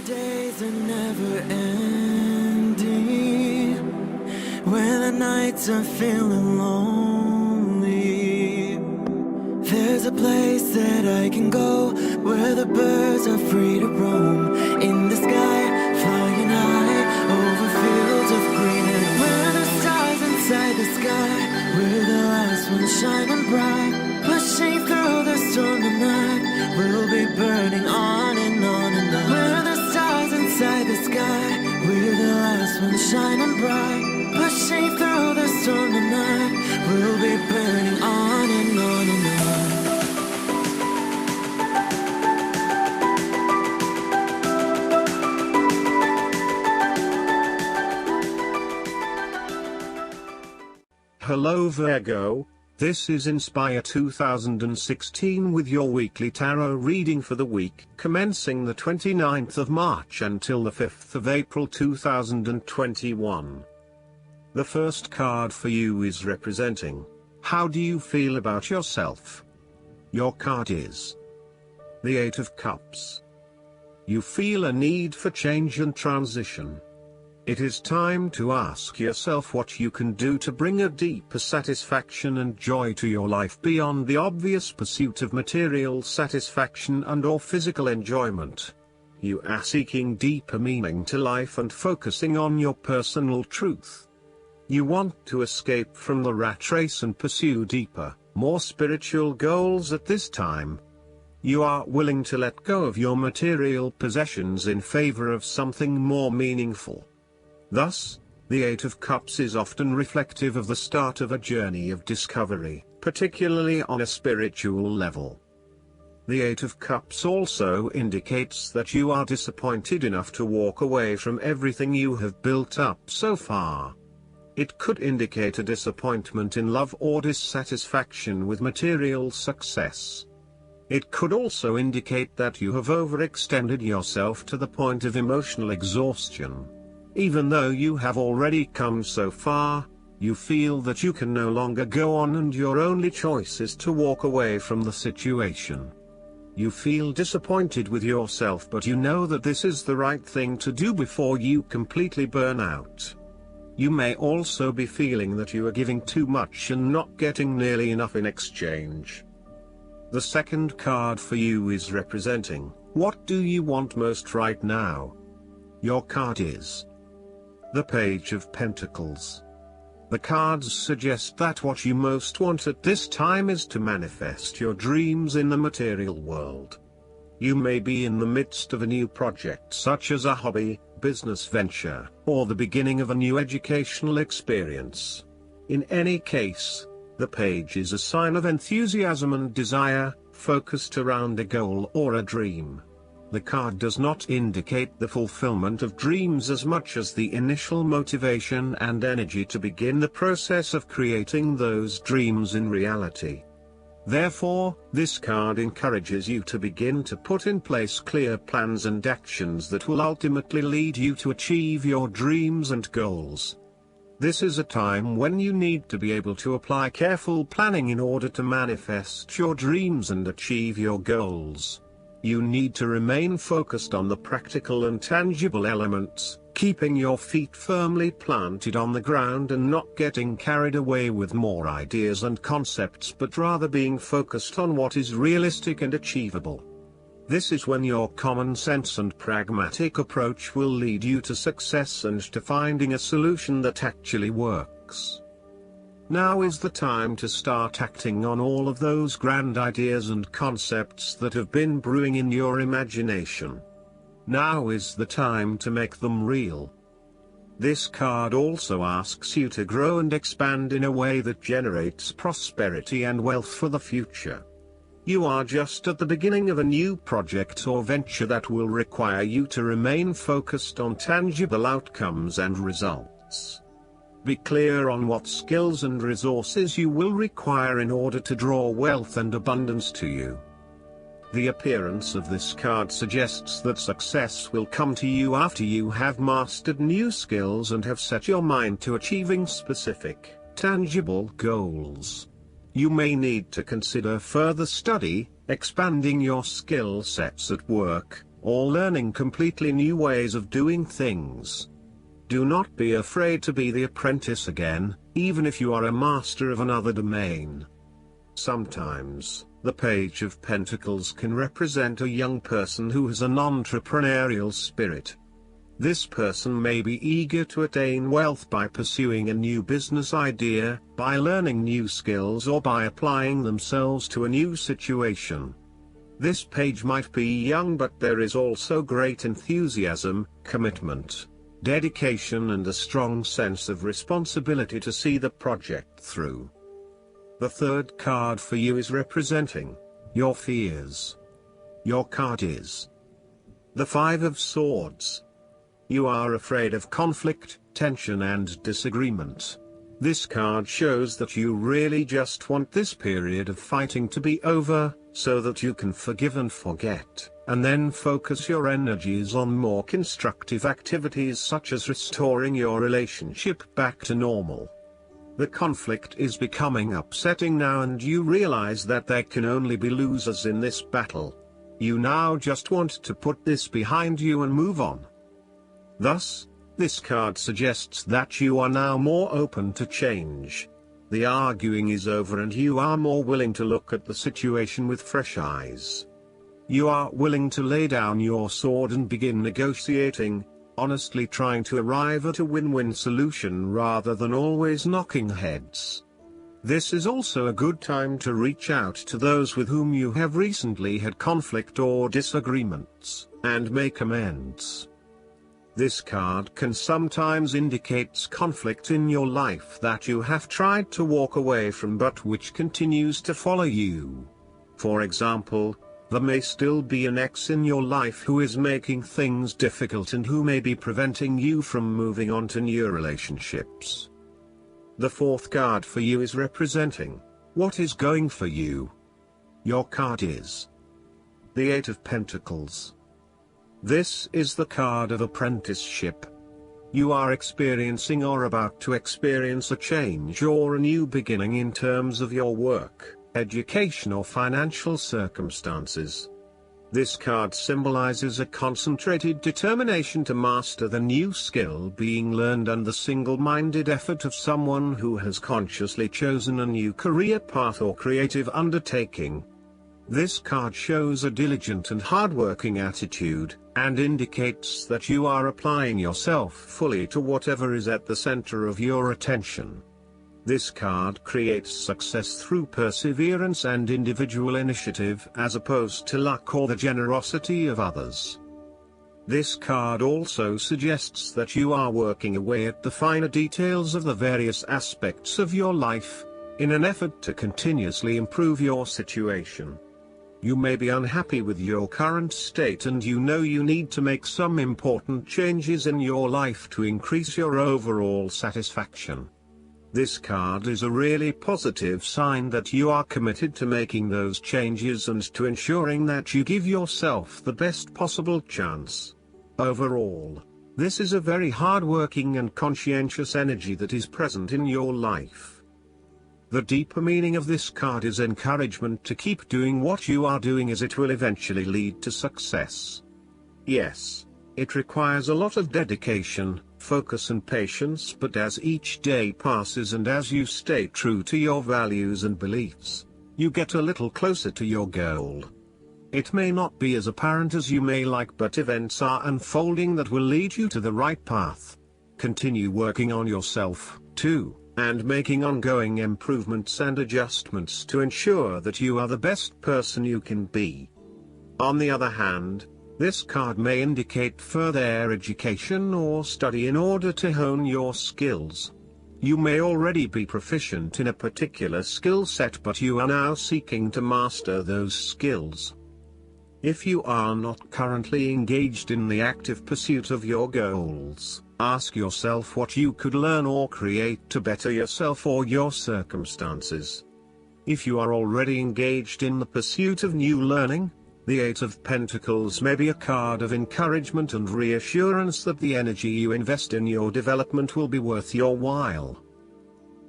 days are never ending, when the nights are feeling lonely. There's a place that I can go, where the birds are free to roam, in the sky, flying high, over fields of green. And where the stars inside the sky, we're the last ones shining bright, pushing through the storm tonight. We'll be burning on and on and on. We're the stars inside the sky, we're the last ones shining bright, pushing through the storm tonight. We'll be burning on and on and on. Hello Virgo, this is Inspire 2016 with your weekly tarot reading for the week commencing the 29th of March until the 5th of April 2021. The first card for you is representing, how do you feel about yourself? Your card is the Eight of Cups. You feel a need for change and transition. It is time to ask yourself what you can do to bring a deeper satisfaction and joy to your life beyond the obvious pursuit of material satisfaction and/or physical enjoyment. You are seeking deeper meaning to life and focusing on your personal truth. You want to escape from the rat race and pursue deeper, more spiritual goals at this time. You are willing to let go of your material possessions in favor of something more meaningful. Thus, the Eight of Cups is often reflective of the start of a journey of discovery, particularly on a spiritual level. The Eight of Cups also indicates that you are disappointed enough to walk away from everything you have built up so far. It could indicate a disappointment in love or dissatisfaction with material success. It could also indicate that you have overextended yourself to the point of emotional exhaustion. Even though you have already come so far, you feel that you can no longer go on and your only choice is to walk away from the situation. You feel disappointed with yourself, but you know that this is the right thing to do before you completely burn out. You may also be feeling that you are giving too much and not getting nearly enough in exchange. The second card for you is representing, what do you want most right now? Your card is the Page of Pentacles. The cards suggest that what you most want at this time is to manifest your dreams in the material world. You may be in the midst of a new project such as a hobby, business venture, or the beginning of a new educational experience. In any case, the page is a sign of enthusiasm and desire, focused around a goal or a dream. The card does not indicate the fulfillment of dreams as much as the initial motivation and energy to begin the process of creating those dreams in reality. Therefore, this card encourages you to begin to put in place clear plans and actions that will ultimately lead you to achieve your dreams and goals. This is a time when you need to be able to apply careful planning in order to manifest your dreams and achieve your goals. You need to remain focused on the practical and tangible elements, keeping your feet firmly planted on the ground and not getting carried away with more ideas and concepts, but rather being focused on what is realistic and achievable. This is when your common sense and pragmatic approach will lead you to success and to finding a solution that actually works. Now is the time to start acting on all of those grand ideas and concepts that have been brewing in your imagination. Now is the time to make them real. This card also asks you to grow and expand in a way that generates prosperity and wealth for the future. You are just at the beginning of a new project or venture that will require you to remain focused on tangible outcomes and results. Be clear on what skills and resources you will require in order to draw wealth and abundance to you. The appearance of this card suggests that success will come to you after you have mastered new skills and have set your mind to achieving specific, tangible goals. You may need to consider further study, expanding your skill sets at work, or learning completely new ways of doing things. Do not be afraid to be the apprentice again, even if you are a master of another domain. Sometimes, the Page of Pentacles can represent a young person who has an entrepreneurial spirit. This person may be eager to attain wealth by pursuing a new business idea, by learning new skills, or by applying themselves to a new situation. This page might be young, but there is also great enthusiasm, commitment, dedication, and a strong sense of responsibility to see the project through. The third card for you is representing your fears. Your card is the Five of Swords. You are afraid of conflict, tension, and disagreement. This card shows that you really just want this period of fighting to be over, so that you can forgive and forget, and then focus your energies on more constructive activities such as restoring your relationship back to normal. The conflict is becoming upsetting now, and you realize that there can only be losers in this battle. You now just want to put this behind you and move on. Thus, this card suggests that you are now more open to change. The arguing is over and you are more willing to look at the situation with fresh eyes. You are willing to lay down your sword and begin negotiating, honestly trying to arrive at a win-win solution rather than always knocking heads. This is also a good time to reach out to those with whom you have recently had conflict or disagreements, and make amends. This card can sometimes indicate conflict in your life that you have tried to walk away from but which continues to follow you. For example, there may still be an ex in your life who is making things difficult and who may be preventing you from moving on to new relationships. The fourth card for you is representing what is going for you. Your card is the Eight of Pentacles. This is the card of apprenticeship. You are experiencing or about to experience a change or a new beginning in terms of your work, education, or financial circumstances. This card symbolizes a concentrated determination to master the new skill being learned and the single-minded effort of someone who has consciously chosen a new career path or creative undertaking. This card shows a diligent and hardworking attitude, and indicates that you are applying yourself fully to whatever is at the center of your attention. This card creates success through perseverance and individual initiative as opposed to luck or the generosity of others. This card also suggests that you are working away at the finer details of the various aspects of your life, in an effort to continuously improve your situation. You may be unhappy with your current state and you know you need to make some important changes in your life to increase your overall satisfaction. This card is a really positive sign that you are committed to making those changes and to ensuring that you give yourself the best possible chance. Overall, this is a very hard-working and conscientious energy that is present in your life. The deeper meaning of this card is encouragement to keep doing what you are doing, as it will eventually lead to success. Yes, it requires a lot of dedication, focus and patience, but as each day passes and as you stay true to your values and beliefs, you get a little closer to your goal. It may not be as apparent as you may like, but events are unfolding that will lead you to the right path. Continue working on yourself, too, and making ongoing improvements and adjustments to ensure that you are the best person you can be. On the other hand, this card may indicate further education or study in order to hone your skills. You may already be proficient in a particular skill set, but you are now seeking to master those skills. If you are not currently engaged in the active pursuit of your goals, ask yourself what you could learn or create to better yourself or your circumstances. If you are already engaged in the pursuit of new learning, the Eight of Pentacles may be a card of encouragement and reassurance that the energy you invest in your development will be worth your while.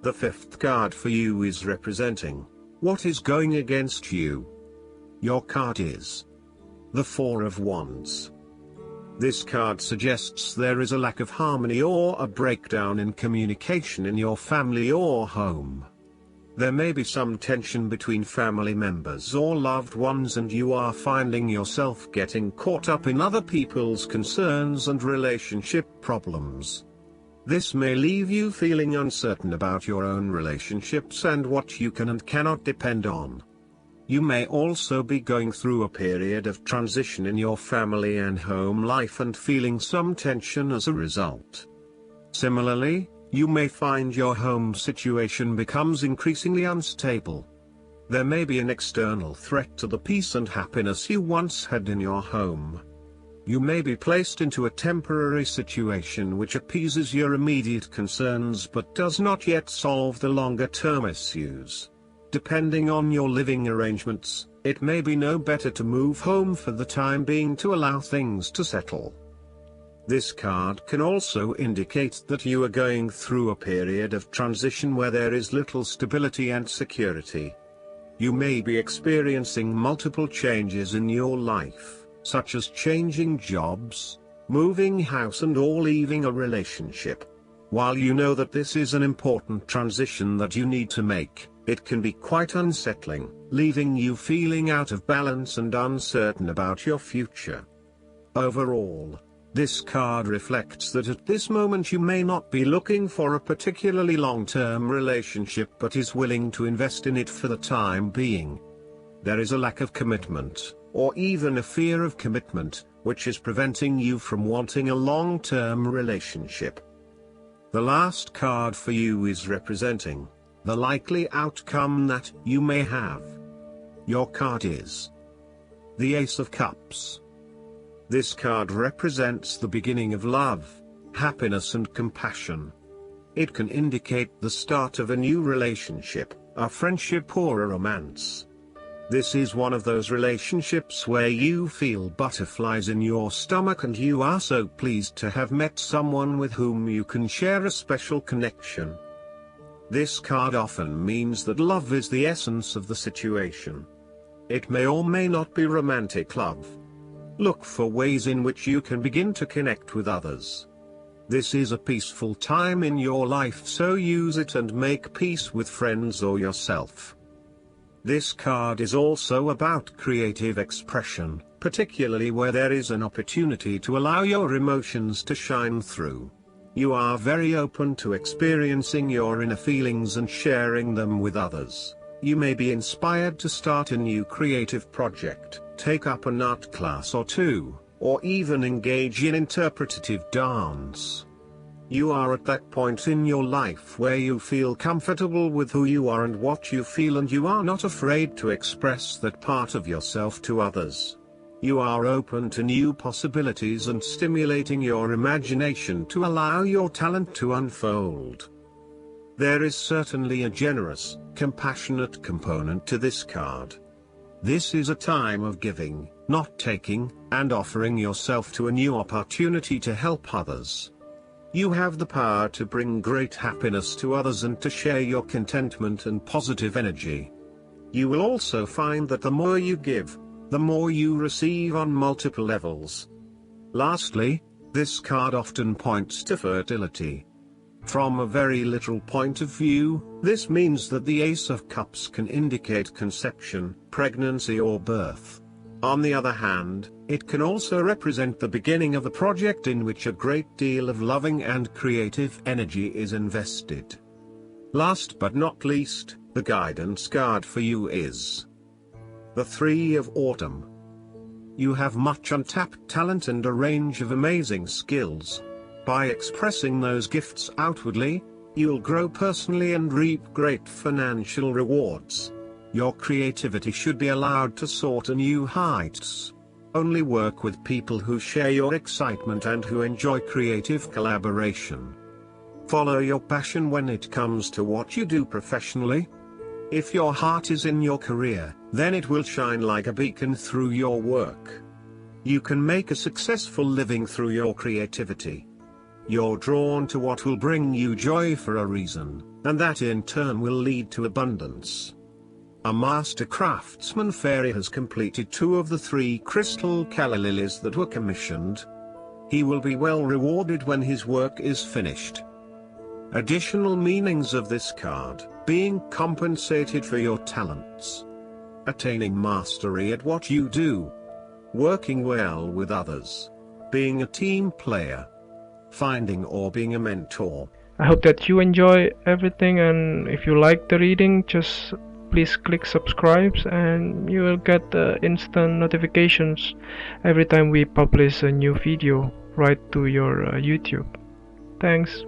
The fifth card for you is representing what is going against you. Your card is The Four of Wands. This card suggests there is a lack of harmony or a breakdown in communication in your family or home. There may be some tension between family members or loved ones, and you are finding yourself getting caught up in other people's concerns and relationship problems. This may leave you feeling uncertain about your own relationships and what you can and cannot depend on. You may also be going through a period of transition in your family and home life and feeling some tension as a result. Similarly, you may find your home situation becomes increasingly unstable. There may be an external threat to the peace and happiness you once had in your home. You may be placed into a temporary situation which appeases your immediate concerns but does not yet solve the longer-term issues. Depending on your living arrangements, it may be no better to move home for the time being to allow things to settle. This card can also indicate that you are going through a period of transition where there is little stability and security. You may be experiencing multiple changes in your life, such as changing jobs, moving house and/or leaving a relationship. While you know that this is an important transition that you need to make, it can be quite unsettling, leaving you feeling out of balance and uncertain about your future. Overall, this card reflects that at this moment you may not be looking for a particularly long-term relationship but is willing to invest in it for the time being. There is a lack of commitment, or even a fear of commitment, which is preventing you from wanting a long-term relationship. The last card for you is representing the likely outcome that you may have. Your card is the Ace of Cups. This card represents the beginning of love, happiness and compassion. It can indicate the start of a new relationship, a friendship or a romance. This is one of those relationships where you feel butterflies in your stomach and you are so pleased to have met someone with whom you can share a special connection. This card often means that love is the essence of the situation. It may or may not be romantic love. Look for ways in which you can begin to connect with others. This is a peaceful time in your life, so use it and make peace with friends or yourself. This card is also about creative expression, particularly where there is an opportunity to allow your emotions to shine through. You are very open to experiencing your inner feelings and sharing them with others. You may be inspired to start a new creative project, take up an art class or two, or even engage in interpretative dance. You are at that point in your life where you feel comfortable with who you are and what you feel, and you are not afraid to express that part of yourself to others. You are open to new possibilities and stimulating your imagination to allow your talent to unfold. There is certainly a generous, compassionate component to this card. This is a time of giving, not taking, and offering yourself to a new opportunity to help others. You have the power to bring great happiness to others and to share your contentment and positive energy. You will also find that the more you give, the more you receive on multiple levels. Lastly, this card often points to fertility. From a very literal point of view, this means that the Ace of Cups can indicate conception, pregnancy or birth. On the other hand, it can also represent the beginning of a project in which a great deal of loving and creative energy is invested. Last but not least, the guidance card for you is the Three of Autumn. You have much untapped talent and a range of amazing skills. By expressing those gifts outwardly, you'll grow personally and reap great financial rewards. Your creativity should be allowed to soar to new heights. Only work with people who share your excitement and who enjoy creative collaboration. Follow your passion when it comes to what you do professionally. If your heart is in your career, then it will shine like a beacon through your work. You can make a successful living through your creativity. You're drawn to what will bring you joy for a reason, and that in turn will lead to abundance. A master craftsman fairy has completed 2 of the 3 crystal calla lilies that were commissioned. He will be well rewarded when his work is finished. Additional meanings of this card: being compensated for your talents, attaining mastery at what you do, working well with others, being a team player, finding or being a mentor. I hope that you enjoy everything, and if you like the reading, just please click subscribe and you will get instant notifications every time we publish a new video right to your YouTube. Thanks.